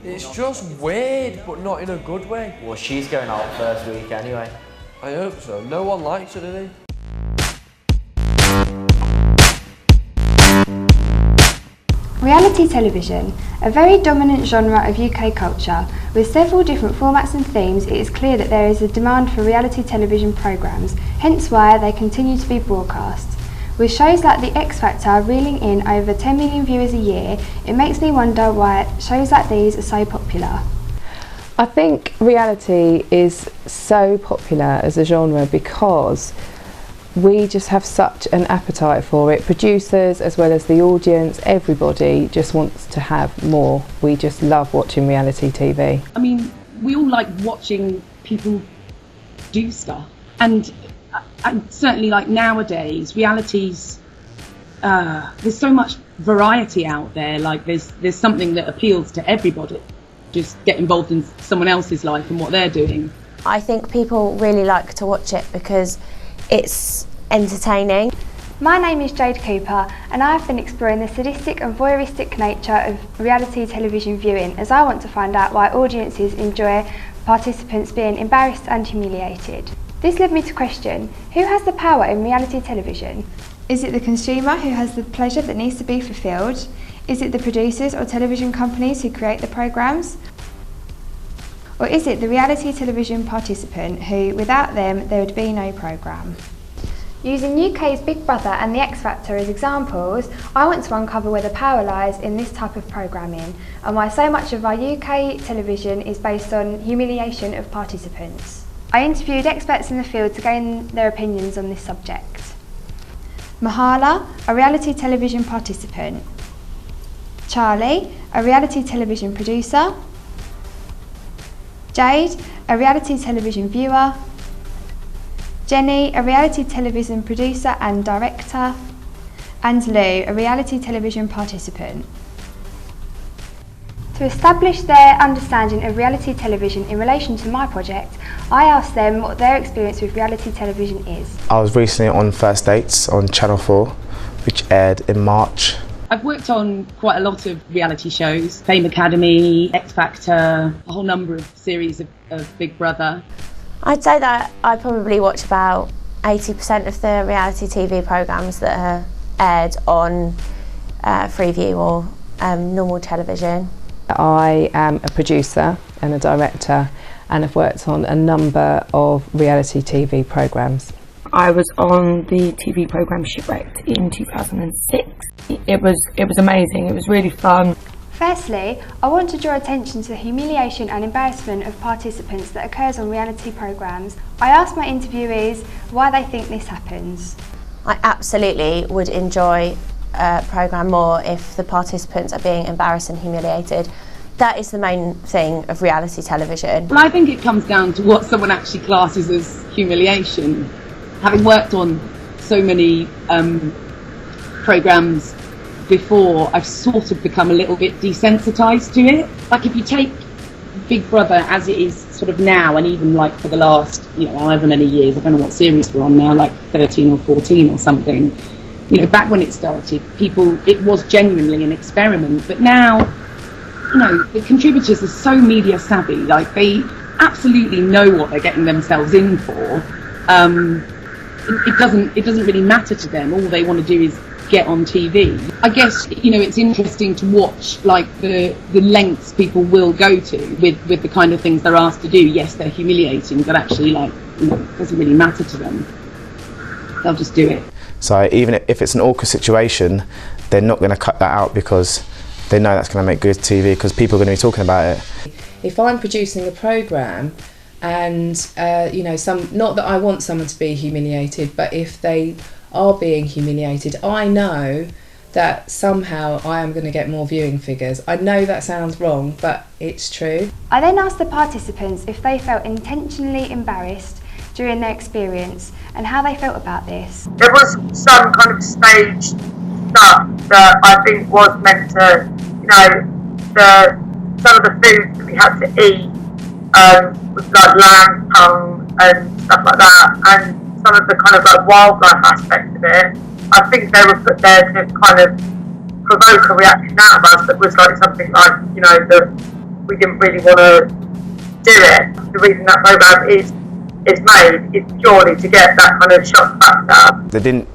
It's just weird, but not in a good way. Well, she's going out first week anyway. I hope so. No one likes her, do they? Reality television, a very dominant genre of UK culture, with several different formats and themes, it is clear that there is a demand for reality television programmes, hence why they continue to be broadcast. With shows like The X Factor reeling in over 10 million viewers a year, it makes me wonder why shows like these are so popular. I think reality is so popular as a genre because we just have such an appetite for it. Producers as well as the audience, everybody just wants to have more. We just love watching reality TV. I mean, we all like watching people do stuff, and certainly like nowadays, realities, there's so much variety out there. Like there's something that appeals to everybody. Just get involved in someone else's life and what they're doing. I think people really like to watch it because it's entertaining. My name is Jade Cooper and I have been exploring the sadistic and voyeuristic nature of reality television viewing as I want to find out why audiences enjoy participants being embarrassed and humiliated. This led me to question, who has the power in reality television? Is it the consumer who has the pleasure that needs to be fulfilled? Is it the producers or television companies who create the programmes? Or is it the reality television participant who, without them, there would be no programme? Using UK's Big Brother and The X Factor as examples, I want to uncover where the power lies in this type of programming and why so much of our UK television is based on humiliation of participants. I interviewed experts in the field to gain their opinions on this subject. Mahala, a reality television participant. Charlie, a reality television producer. Jade, a reality television viewer. Jenny, a reality television producer and director. And Lou, a reality television participant. To establish their understanding of reality television in relation to my project, I asked them what their experience with reality television is. I was recently on First Dates on Channel 4, which aired in March. I've worked on quite a lot of reality shows, Fame Academy, X Factor, a whole number of series of Big Brother. I'd say that I probably watch about 80% of the reality TV programmes that are aired on Freeview or normal television. I am a producer and a director and have worked on a number of reality TV programmes. I was on the TV programme Shipwrecked in 2006. It was amazing, it was really fun. Firstly, I want to draw attention to the humiliation and embarrassment of participants that occurs on reality programmes. I asked my interviewees why they think this happens. I absolutely would enjoy a programme more if the participants are being embarrassed and humiliated. That is the main thing of reality television. Well, I think it comes down to what someone actually classes as humiliation. Having worked on so many programmes before, I've sort of become a little bit desensitised to it. Like if you take Big Brother as it is sort of now, and even like for the last, however many years, I don't know what series we're on now, like 13 or 14 or something. Back when it started, it was genuinely an experiment. But now, the contributors are so media savvy, like they absolutely know what they're getting themselves in for. It doesn't really matter to them. All they want to do is get on TV. I guess it's interesting to watch like the lengths people will go to with the kind of things they're asked to do. Yes, they're humiliating, but actually it doesn't really matter to them. They'll just do it. So even if it's an awkward situation, they're not going to cut that out because they know that's going to make good TV because people are going to be talking about it. If I'm producing a programme and not that I want someone to be humiliated, but if they are being humiliated, I know that somehow I am going to get more viewing figures. I know that sounds wrong, but it's true. I then asked the participants if they felt intentionally embarrassed during their experience and how they felt about this. There was some kind of staged stuff that I think was meant to, some of the foods that we had to eat was like lamb tongue and stuff like that, and some of the kind of like wildlife aspect of it, I think they were put there to kind of provoke a reaction out of us that was like something like, you know, that we didn't really want to do it. The reason that programme is made is purely to get that kind of shock factor. They didn't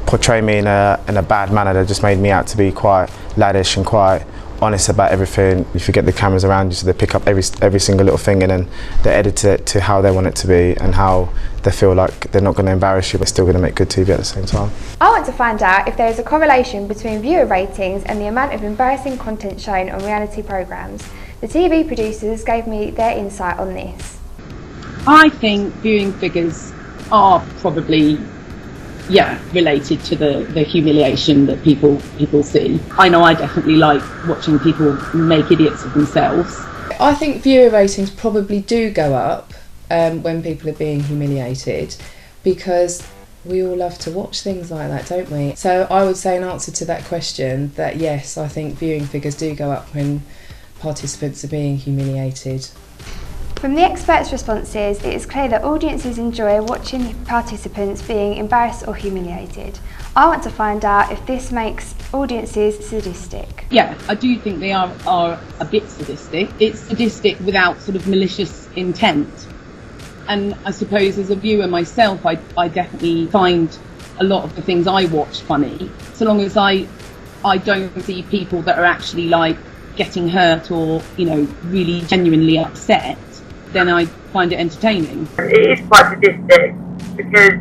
portray me in a bad manner. They just made me out to be quite laddish and quite honest about everything. If you get the cameras around you, so they pick up every single little thing, and then they edit it to how they want it to be and how they feel like they're not going to embarrass you but still going to make good TV at the same time. I want to find out if there is a correlation between viewer ratings and the amount of embarrassing content shown on reality programmes. The TV producers gave me their insight on this. I think viewing figures are probably, related to the humiliation that people see. I know I definitely like watching people make idiots of themselves. I think viewer ratings probably do go up when people are being humiliated, because we all love to watch things like that, don't we? So I would say in answer to that question that yes, I think viewing figures do go up when participants are being humiliated. From the experts' responses, it is clear that audiences enjoy watching participants being embarrassed or humiliated. I want to find out if this makes audiences sadistic. Yeah, I do think they are a bit sadistic. It's sadistic without sort of malicious intent. And I suppose as a viewer myself, I definitely find a lot of the things I watch funny, so long as I don't see people that are actually like getting hurt or, you know, really genuinely upset, then I find it entertaining. It is quite sadistic because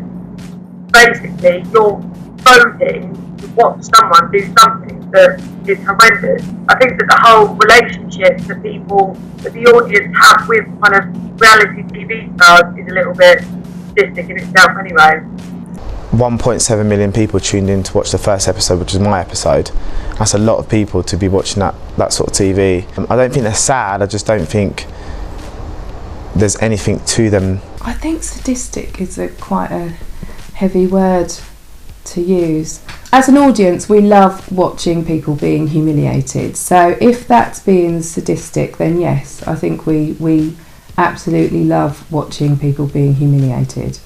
basically you're voting to watch someone do something that is horrendous. I think that the whole relationship that the audience have with kind of reality TV stars is a little bit sadistic in itself anyway. 1.7 million people tuned in to watch the first episode, which is my episode. That's a lot of people to be watching that sort of TV. I don't think they're sad, I just don't think there's anything to them. I think sadistic is quite a heavy word to use. As an audience, we love watching people being humiliated. So if that's being sadistic, then yes, I think we absolutely love watching people being humiliated.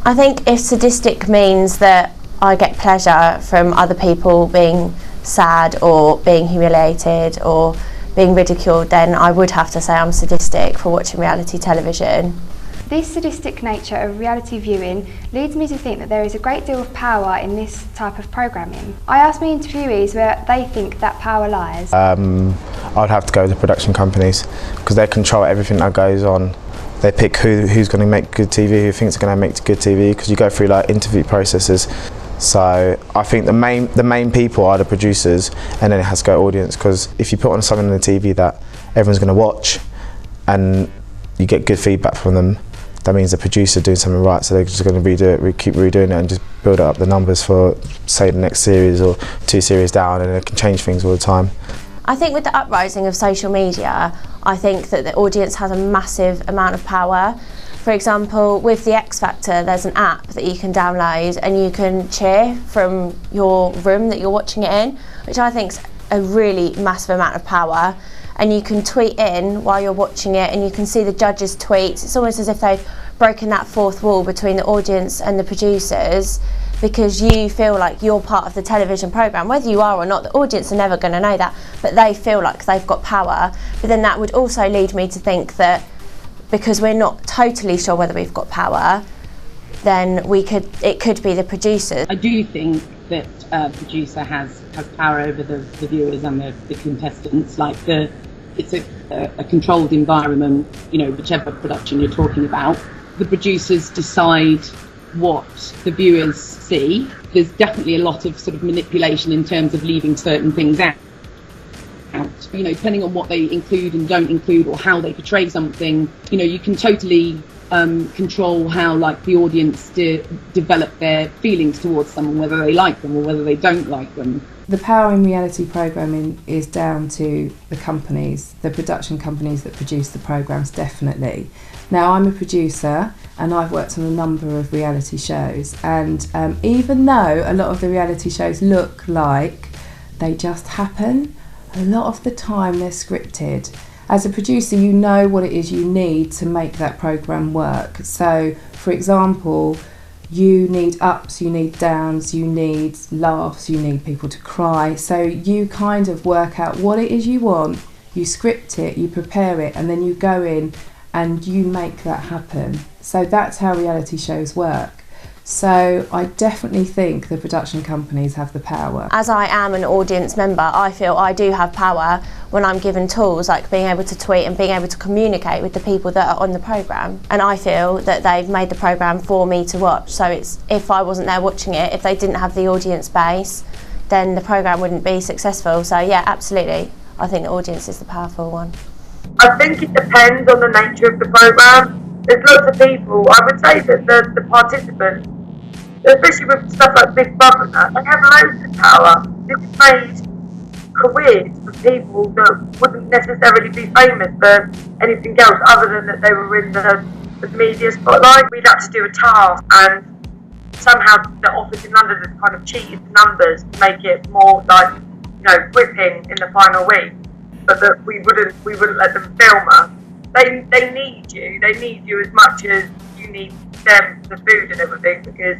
I think if sadistic means that I get pleasure from other people being sad or being humiliated or being ridiculed, then I would have to say I'm sadistic for watching reality television. This sadistic nature of reality viewing leads me to think that there is a great deal of power in this type of programming. I asked my interviewees where they think that power lies. I'd have to go to the production companies because they control everything that goes on. They pick who's going to make good TV, who thinks they're going to make good TV, because you go through like interview processes. So I think the main people are the producers, and then it has to go audience, because if you put on something on the TV that everyone's going to watch and you get good feedback from them, that means the producer doing something right, so they're just going to redo it, keep redoing it and just build up the numbers for, say, the next series or 2 series down, and it can change things all the time. I think with the uprising of social media, I think that the audience has a massive amount of power. For example, with the X Factor, there's an app that you can download and you can cheer from your room that you're watching it in, which I think is a really massive amount of power. And you can tweet in while you're watching it and you can see the judges' tweets. It's almost as if they've broken that fourth wall between the audience and the producers, because you feel like you're part of the television programme. Whether you are or not, the audience are never going to know that, but they feel like they've got power. But then that would also lead me to think that because we're not totally sure whether we've got power, then it could be the producers. I do think that a producer has power over the viewers and the contestants. Like it's a controlled environment, you know, whichever production you're talking about. The producers decide what the viewers see. There's definitely a lot of sort of manipulation in terms of leaving certain things out. You know, depending on what they include and don't include or how they portray something, you know, you can totally control how like the audience develop their feelings towards someone, whether they like them or whether they don't like them. The power in reality programming is down to the companies, the production companies that produce the programmes, definitely. Now, I'm a producer and I've worked on a number of reality shows, and even though a lot of the reality shows look like they just happen, a lot of the time they're scripted. As a producer, you know what it is you need to make that programme work. So, for example, you need ups, you need downs, you need laughs, you need people to cry. So you kind of work out what it is you want, you script it, you prepare it, and then you go in and you make that happen. So that's how reality shows work. So I definitely think the production companies have the power. As I am an audience member, I feel I do have power when I'm given tools like being able to tweet and being able to communicate with the people that are on the programme. And I feel that they've made the programme for me to watch. So it's, if I wasn't there watching it, if they didn't have the audience base, then the programme wouldn't be successful. So yeah, absolutely. I think the audience is the powerful one. I think it depends on the nature of the programme. There's lots of people, I would say that the participants, especially with stuff like Big Brother and that, they have loads of power. This has made careers for people that wouldn't necessarily be famous for anything else other than that they were in the media spotlight. We'd had to do a task, and somehow the office in London has kind of cheated the numbers to make it more like, gripping in the final week, but that we wouldn't let them film us. They need you. They need you as much as you need them, the food and everything, because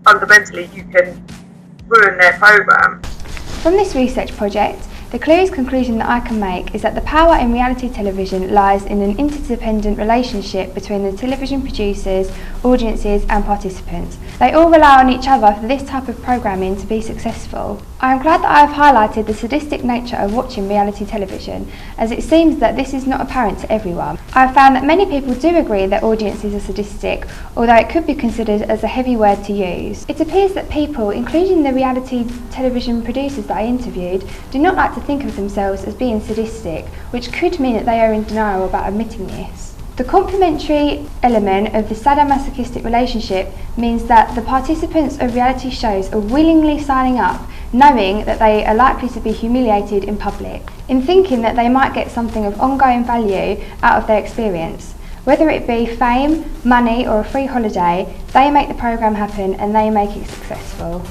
fundamentally you can ruin their programme. From this research project, the clearest conclusion that I can make is that the power in reality television lies in an interdependent relationship between the television producers, audiences and participants. They all rely on each other for this type of programming to be successful. I am glad that I have highlighted the sadistic nature of watching reality television, as it seems that this is not apparent to everyone. I have found that many people do agree that audiences are sadistic, although it could be considered as a heavy word to use. It appears that people, including the reality television producers that I interviewed, do not like to think of themselves as being sadistic, which could mean that they are in denial about admitting this. The complementary element of the sadomasochistic relationship means that the participants of reality shows are willingly signing up, knowing that they are likely to be humiliated in public, in thinking that they might get something of ongoing value out of their experience. Whether it be fame, money or a free holiday, they make the programme happen and they make it successful.